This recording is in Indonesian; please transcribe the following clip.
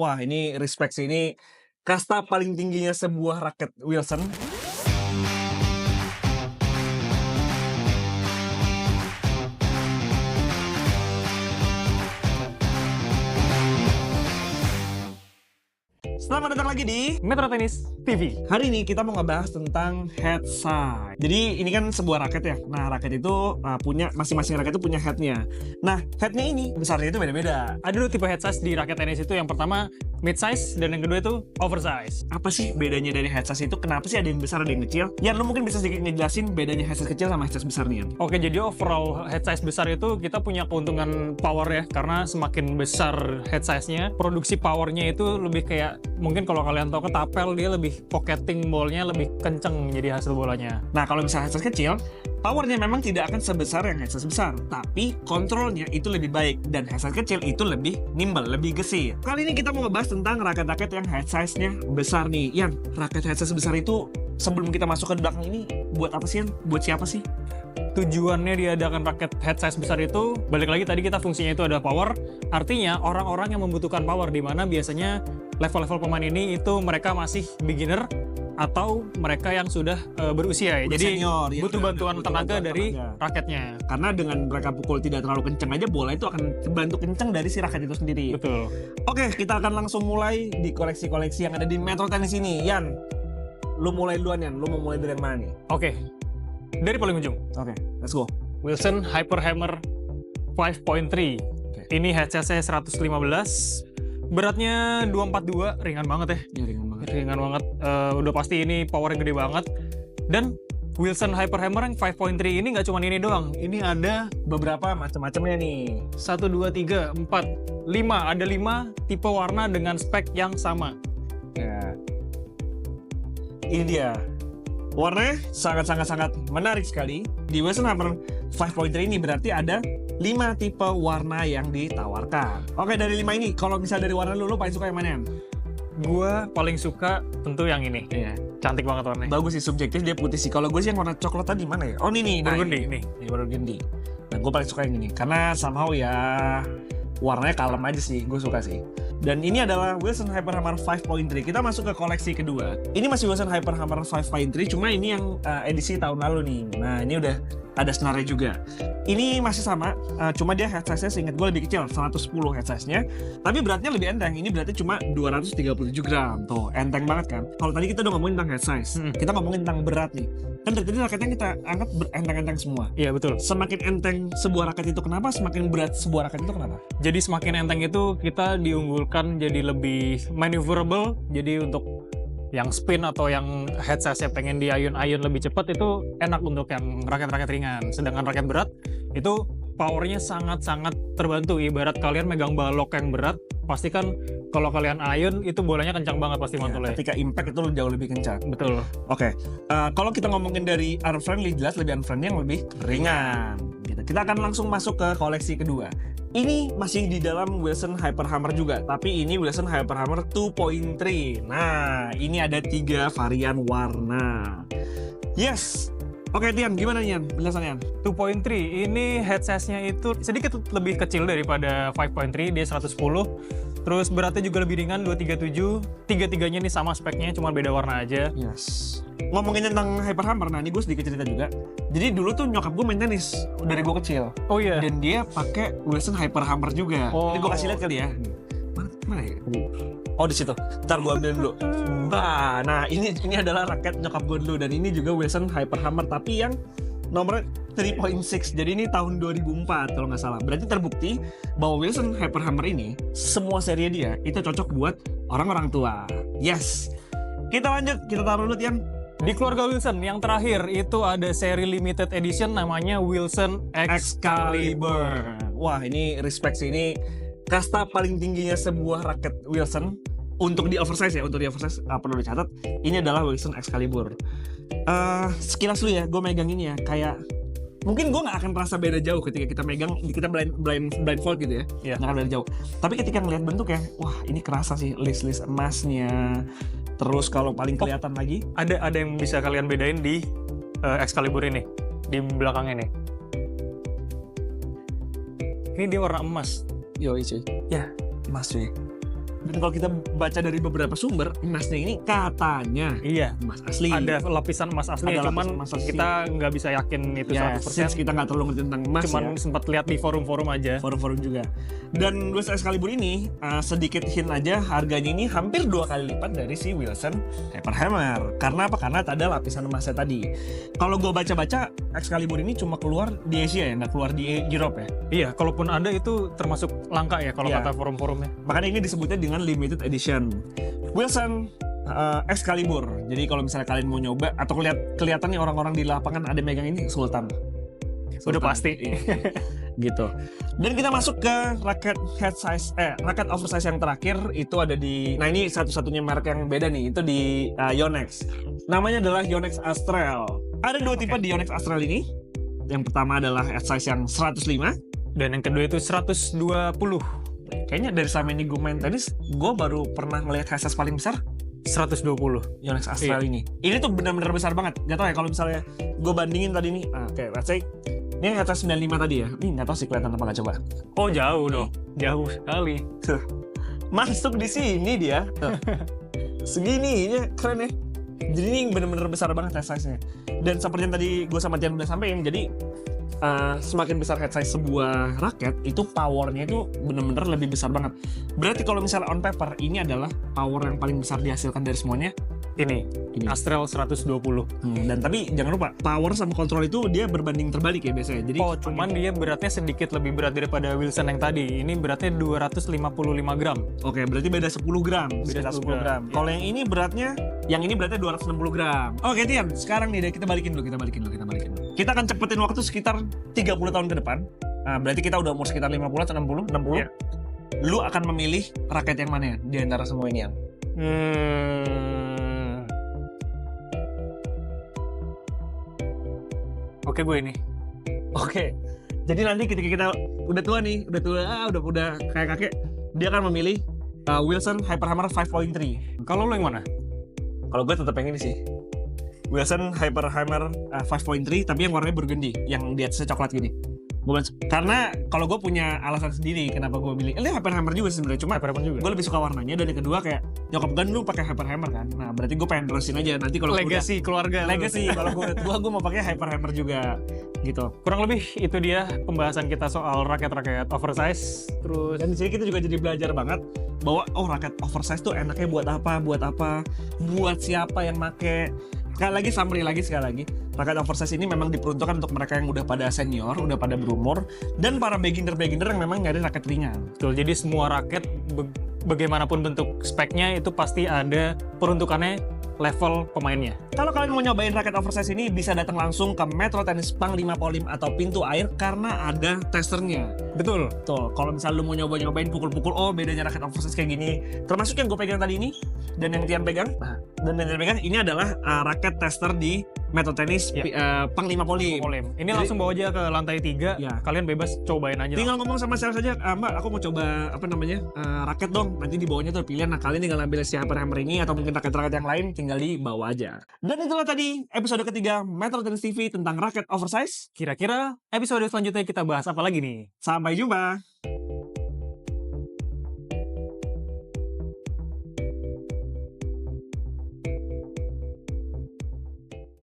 Wah, ini respect sih, ini kasta paling tingginya sebuah raket Wilson. Selamat datang lagi di Metro Tennis TV. Hari ini kita mau ngebahas tentang head size. Jadi ini kan sebuah raket ya. Nah, raket itu punya masing-masing raket itu punya headnya. Nah, headnya ini besarnya itu beda-beda. Ada dulu tipe head size di raket tenis itu. Yang pertama mid size dan yang kedua itu oversize. Apa sih bedanya dari head size itu? Kenapa sih ada yang besar ada yang kecil? Ya, lu mungkin bisa sedikit ngejelasin bedanya head size kecil sama head size besar nih. Oke, jadi overall head size besar itu kita punya keuntungan power ya, karena semakin besar head size-nya, produksi powernya itu lebih kayak, mungkin kalau kalian tahu ketapel, dia lebih pocketing ballnya lebih kenceng jadi hasil bolanya. Nah, kalau misalnya head size kecil, powernya memang tidak akan sebesar yang head size besar, tapi kontrolnya itu lebih baik, dan head size kecil itu lebih nimble, lebih gesit. Kali ini kita mau ngebahas tentang raket-raket yang head size-nya besar nih. Yang raket head size besar itu, sebelum kita masuk ke belakang ini, buat apa sih, Yan? Buat siapa sih? Tujuannya diadakan raket head size besar itu, balik lagi tadi kita fungsinya itu ada power, artinya orang-orang yang membutuhkan power, di mana biasanya level-level pemain ini itu mereka masih beginner atau mereka yang sudah berusia ya. Udah Jadi senior, ya, butuh bantuan tenaga dari raketnya. Karena dengan mereka pukul tidak terlalu kenceng aja, bola itu akan terbantu kenceng dari si raket itu sendiri. Betul. Oke, kita akan langsung mulai di koleksi-koleksi yang ada di Metro Tennis ini. Yan, lu mulai duluan, Yan. Lu mau mulai dari yang mana nih? Oke, dari paling ujung. Oke, let's go. Wilson Hyperhammer 5.3. Ini headsetnya 115, beratnya 242, ringan banget ya. Ya, ringan banget. Ringan banget. Udah pasti ini powernya gede banget. Dan Wilson Hyperhammer yang 5.3 ini nggak cuma ini doang. Ini ada Beberapa macam-macamnya nih. 1, 2, 3, 4, 5. Ada 5 tipe warna dengan spek yang sama. Ya. Ini dia. Warnanya sangat menarik sekali. Di Wilson Hammer 5.3 ini berarti ada 5 tipe warna yang ditawarkan. Oke, dari 5 ini, kalau misal dari warna lu paling suka yang mana, Yan? Gua paling suka tentu yang ini. Iya. Cantik banget warnanya. Bagus sih, subjektif, dia putih sih. Kalau gue sih yang warna coklat tadi mana ya? Oh, ini nih. Burgundy, nih. Ini burgundy. Nah, gue paling suka yang ini. Karena somehow ya warnanya kalem aja sih, gue suka sih. Dan ini adalah Wilson Hyperhammer 5.3. Kita masuk ke koleksi kedua. Ini masih Wilson Hyperhammer 5.3, cuma ini yang edisi tahun lalu nih. Nah, ini udah ada senarnya juga. Ini masih sama, cuma dia head size-nya seingat gue lebih kecil, 110 head size-nya. Tapi beratnya lebih enteng, ini beratnya cuma 237 gram. Tuh, enteng banget kan? Kalau tadi kita udah ngomongin tentang head size, kita ngomongin tentang berat nih. Kan dari tadi raketnya kita anggap enteng-enteng semua. Iya, betul. Semakin enteng sebuah raket itu kenapa? Semakin berat sebuah raket itu kenapa? Jadi semakin enteng itu kita diunggulkan jadi lebih maneuverable. Jadi untuk yang spin atau yang head size yang pengen diayun-ayun lebih cepat itu enak untuk yang raket-raket ringan. Sedangkan raket berat itu powernya sangat-sangat terbantu. Ibarat kalian megang balok yang berat, pasti kan kalau kalian ayun itu bolanya kencang banget pasti mantulnya. Ketika impact itu jauh lebih kencang. Betul. Oke, kalau kita ngomongin dari unfriendly, jelas lebih unfriendly yang lebih ringan. Gitu. Kita akan langsung masuk ke koleksi kedua. Ini masih di dalam Wilson Hyperhammer juga, tapi ini Wilson Hyperhammer 2.3. Nah, ini ada 3 varian warna. Yes. Oke, Tian, gimana Yan penjelasannya? 2.3 ini head size-nya itu sedikit lebih kecil daripada 5.3, dia 110. Terus beratnya juga lebih ringan, 237. Tiga-tiganya ini sama speknya, cuma beda warna aja. Yes. Ngomongin tentang Hyperhammer, nah ini gue sedikit cerita juga. Jadi dulu tuh nyokap gue main tenis dari gue kecil. Oh iya. Dan dia pakai Wilson Hyperhammer juga. Oh. Ini gue kasih lihat kali ya. Mana ya? Oh, di situ. Ntar gue ambil dulu. Nah, ini adalah raket nyokap gue dulu, dan ini juga Wilson Hyperhammer tapi yang nomornya 3.6. Jadi ini tahun 2004 kalau nggak salah. Berarti terbukti bahwa Wilson Hyperhammer ini semua seri dia itu cocok buat orang-orang tua. Yes. Kita lanjut, kita taruh dulu Tian. Di keluarga Wilson yang terakhir itu ada seri limited edition namanya Wilson Excalibur. Wah, ini respect sih, ini kasta paling tingginya sebuah raket Wilson. Untuk di oversize ya, perlu dicatat, ini adalah Wilson Excalibur. Sekilas lu ya, gue megang ini ya, kayak mungkin gue nggak akan merasa beda jauh ketika kita megang, kita blindfold gitu ya, nggak akan beda jauh. Tapi ketika ngeliat bentuknya, wah ini kerasa sih list emasnya. Terus kalau paling kelihatan lagi, ada yang bisa kalian bedain di Excalibur ini, di belakangnya nih. Ini dia warna emas. Yoi cuy. Ya, Emas cuy. Dan kalau kita baca dari beberapa sumber, emasnya ini katanya Iya, emas asli. ada lapisan emas asli, Ada cuman lapisan emas asli. kita nggak bisa yakin itu Ya, 100%. since kita nggak terlalu ngerti tentang emas Cuman ya. sempat lihat di forum-forum aja. Forum-forum juga. Dan Wilson Excalibur ini sedikit hint aja, harganya ini hampir 2 kali lipat dari si Wilson Hyperhammer. Karena apa? Karena ada lapisan emasnya tadi. Kalau gue baca-baca, Excalibur ini cuma keluar di Asia ya, nggak keluar di Europe ya. Iya, kalaupun ada itu termasuk langka ya kalau Iya. kata forum-forumnya. Makanya ini disebutnya dengan limited edition Wilson Excalibur. Jadi kalau misalnya kalian mau nyoba atau kelihatan nih orang-orang di lapangan ada megang ini, Sultan. Udah pasti. Iya. Gitu. Dan kita masuk ke raket raket oversize yang terakhir itu ada di, nah ini satu-satunya merek yang beda nih, itu di Yonex. Namanya adalah Yonex Astral. Ada dua tipe di Yonex Astral ini. Yang pertama adalah head size yang 105. Dan yang kedua itu 120. Kayaknya dari selama ini gue main tenis, gue baru pernah ngelihat head size paling besar 120. Yonex Astral ini. Ini tuh benar-benar besar banget. Gak tau ya kalau misalnya gue bandingin tadi nih, kayak let's say ini head size 95 tadi ya. Ini gak tau sih kelihatan apa, gak coba. Oh jauh dong, jauh sekali. Masuk di sini dia. Tuh. Segini ya, keren ya. Jadi ini benar-benar besar banget head size-nya. Dan seperti yang tadi gue sama Tian udah sampein, jadi semakin besar head size sebuah raket, itu powernya itu benar-benar lebih besar banget. Berarti kalau misalnya on paper, ini adalah power yang paling besar dihasilkan dari semuanya. Ini Astral 120. Dan tapi jangan lupa, power sama kontrol itu dia berbanding terbalik ya biasanya. Jadi Oh, cuman dia beratnya sedikit lebih berat daripada Wilson yang tadi. Ini beratnya 255 gram. oke, berarti beda 10 gram. Beda Sekitar 10 10 gram. gram. Kalau yang ini beratnya 260 gram. Oke, Tian, sekarang nih deh kita balikin dulu. Kita akan cepetin waktu sekitar 30 tahun ke depan. Berarti kita udah umur sekitar 50 atau 60. Iya. Lu akan memilih raket yang mana ya di antara semua ini yang? Oke, gue ini. Oke. Jadi nanti ketika kita udah tua nih, udah kayak kakek, dia akan memilih Wilson Hyperhammer 5.3. Kalau lo yang mana? Kalau gue tetap pengen ini sih. Wilson Hyperhammer 5.3 tapi yang warnanya burgundy, yang di atasnya coklat gini. Karena kalau gue punya alasan sendiri kenapa gue pilih. Ini Hyperhammer juga sebenarnya, cuma Hyperhammer juga. gue lebih suka warnanya. Dan yang kedua kayak nyokap kan lu pakai Hyperhammer kan. Nah, berarti gue pengen terusin aja nanti kalau Legacy keluarga. legacy kalau gue udah tua gue mau pakai Hyperhammer juga gitu. Kurang lebih itu dia pembahasan kita soal raket-raket oversize. Terus Dan di sini kita juga jadi belajar banget bahwa raket oversize tuh enaknya buat siapa yang make. Sekali lagi, raket oversize ini memang diperuntukkan untuk mereka yang udah pada senior, udah pada berumur, dan para beginner yang memang nyari raket ringan. betul, jadi semua raket bagaimanapun bentuk speknya itu pasti ada peruntukannya level pemainnya. Kalau kalian mau nyobain raket oversize ini, bisa datang langsung ke Metro Tennis Panglima Polim atau Pintu Air karena ada testernya. Betul. Tuh, kalau misalnya lu mau nyobain pukul-pukul, bedanya raket oversize kayak gini. Termasuk yang gue pegang tadi ini, dan yang Tian pegang. Ini adalah raket tester di Metro Tennis Panglima Polim. Ini langsung bawa aja ke lantai 3. Ya. Kalian bebas cobain aja. Tinggal ngomong sama sales saja, Mbak, aku mau coba raket dong. Nanti di bawahnya tuh pilihan. Nah, kalian tinggal ambil si Hyperhammer ini atau mungkin raket-raket yang lain, tinggal dibawa aja. Dan itulah tadi episode ketiga Metro Tennis TV tentang raket oversize. Kira-kira episode selanjutnya kita bahas apa lagi nih? Sampai jumpa.